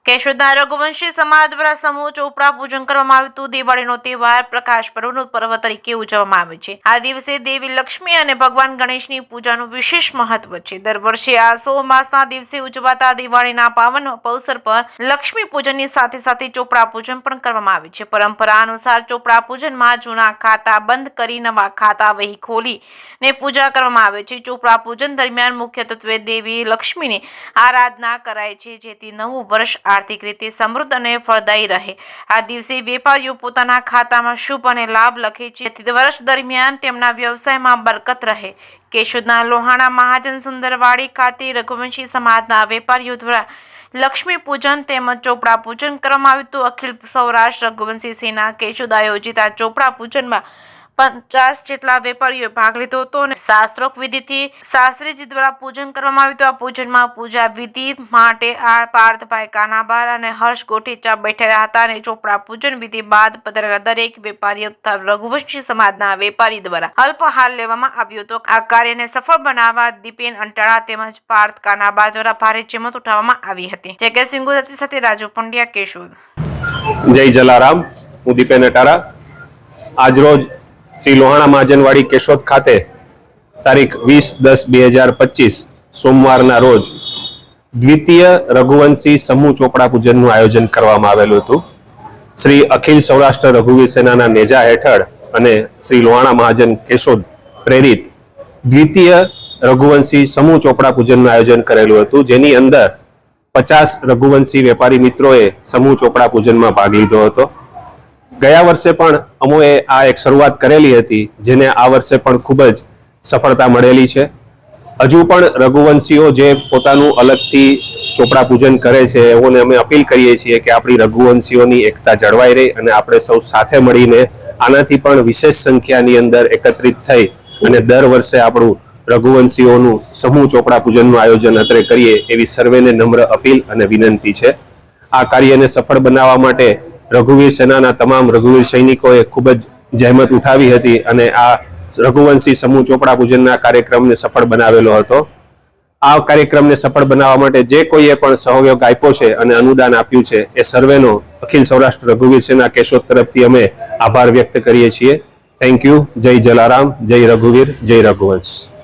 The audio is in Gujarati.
કેશોદના રઘુવંશી સમાજ દ્વારા સમૂહ ચોપડા પૂજન કરવામાં આવ્યું હતું। દિવાળીનો તહેવાર પ્રકાશ પર્વનું પર્વ તરીકે ઉજવવામાં આવે છે। આ દિવસે દેવી લક્ષ્મી અને ભગવાન ગણેશની પૂજાનું વિશેષ મહત્વ છે। દર વર્ષે આસો માસના દિવસે ઉજવાતા દિવાળીના પાવન અવસર પર લક્ષ્મી પૂજનની સાથે સાથે ચોપડા પૂજન પણ કરવામાં આવે છે। પરંપરા અનુસાર ચોપડા પૂજનમાં જૂના ખાતા બંધ કરી નવા ખાતા વહી ખોલીને પૂજા કરવામાં આવે છે। ચોપડા પૂજન દરમિયાન મુખ્યત્વે દેવી લક્ષ્મીની આરાધના કરાય છે, જેથી નવું વર્ષ આર્થિક રીતે સમૃદ્ધ અને ફળદાયી રહે। આ દિવસે વેપારીઓ પોતાના ખાતામાં શુભ અને લાભ લખે છે, જેથી વર્ષ દરમિયાન તેમના વ્યવસાયમાં બરકત રહે। કેશોદના લોહાણા મહાજન સુંદરવાડી ખાતે રઘુવંશી સમાજના વેપારીઓ દ્વારા લક્ષ્મી પૂજન તેમજ ચોપડા પૂજન કરવામાં આવ્યું હતું। અખિલ સૌરાષ્ટ્ર રઘુવંશી સેના કેશોદ આયોજિત આ ચોપડા પૂજનમાં 50 જેટલા વેપારીઓએ ભાગ લીધો હતો અને શાસ્ત્રોક્ત વિધિથી શાસ્ત્રીજી દ્વારા પૂજન કરવામાં આવ્યું હતું। આ પૂજનમાં પૂજા વિધિ માટે પાર્થભાઈ કાનાબાર અને હર્ષ ગોઠીચા બેઠેલા હતા અને ચોપડા પૂજન વિધિ બાદ પધારેલા દરેક વેપારીઓ તથા રઘુવંશી સમાજના વેપારી દ્વારા અલ્પહાર લેવામાં આવ્યો હતો। આ કાર્યને સફળ બનાવવા દીપેન અંટાળા તેમજ પાર્થ કાનાબાર દ્વારા ભારે જહેમત ઉઠાવવામાં આવી હતી। જગ્યા સિંગુ સાથે રાજુ પંડ્યા, કેશોદ। જય જલારામ। હું દીપેન અંટાળા। આજરોજ શ્રી લોહાણા મહાજનવાડી કેશોદ ખાતે તારીખ 20/10/2025 સોમવારના રોજ દ્વિતીય રઘુવંશી સમૂહ ચોપડા પૂજનનું આયોજન કરવામાં આવેલું હતું। શ્રી અખિલ સૌરાષ્ટ્ર રઘુવીર સેનાના નેજા હેઠળ અને શ્રી લોહાણા મહાજન કેશોદ પ્રેરિત દ્વિતીય રઘુવંશી સમૂહ ચોપડા પૂજનનું આયોજન કરેલું હતું, જેની અંદર 50 રઘુવંશી વેપારી મિત્રોએ સમૂહ ચોપડા પૂજનમાં ભાગ લીધો હતો। ગયા વર્ષે પણ અમોએ આ એક શરૂઆત કરેલી હતી, જેને આ વર્ષે પણ ખૂબ જ સફળતા મળેલી છે। હજુ પણ રઘુવંશીઓ જે પોતાનું અલગથી ચોપડા પૂજન કરે છે, એઓને અમે અપીલ કરીએ છીએ કે આપણી રઘુવંશીઓની એકતા જળવાઈ રહે અને આપણે સૌ સાથે મળીને આનાથી પણ વિશેષ સંખ્યાની અંદર એકત્રિત થઈ અને દર વર્ષે આપણું રઘુવંશીઓનું સમૂહ ચોપડા પૂજનનું આયોજન અત્રે કરીએ એવી સર્વેને નમ્ર અપીલ અને વિનંતી છે। આ કાર્યને સફળ બનાવવા માટે રઘુવીર સેનાના તમામ રઘુવીર સૈનિકોએ ખૂબ જ જહેમત ઉઠાવી હતી અને આ રઘુવંશી સમૂહ ચોપડા પૂજનના કાર્યક્રમને સફળ બનાવેલો હતો। આ કાર્યક્રમને સફળ બનાવવા માટે જે કોઈએ પણ સહયોગ આપ્યો છે અને અનુદાન આપ્યું છે, એ સર્વેનો અખિલ સૌરાષ્ટ્ર રઘુવીર સેના કેશોદ તરફથી અમે આભાર વ્યક્ત કરીએ છીએ। Thank you. જય જલારામ, જય રઘુવીર, જય રઘુવંશ।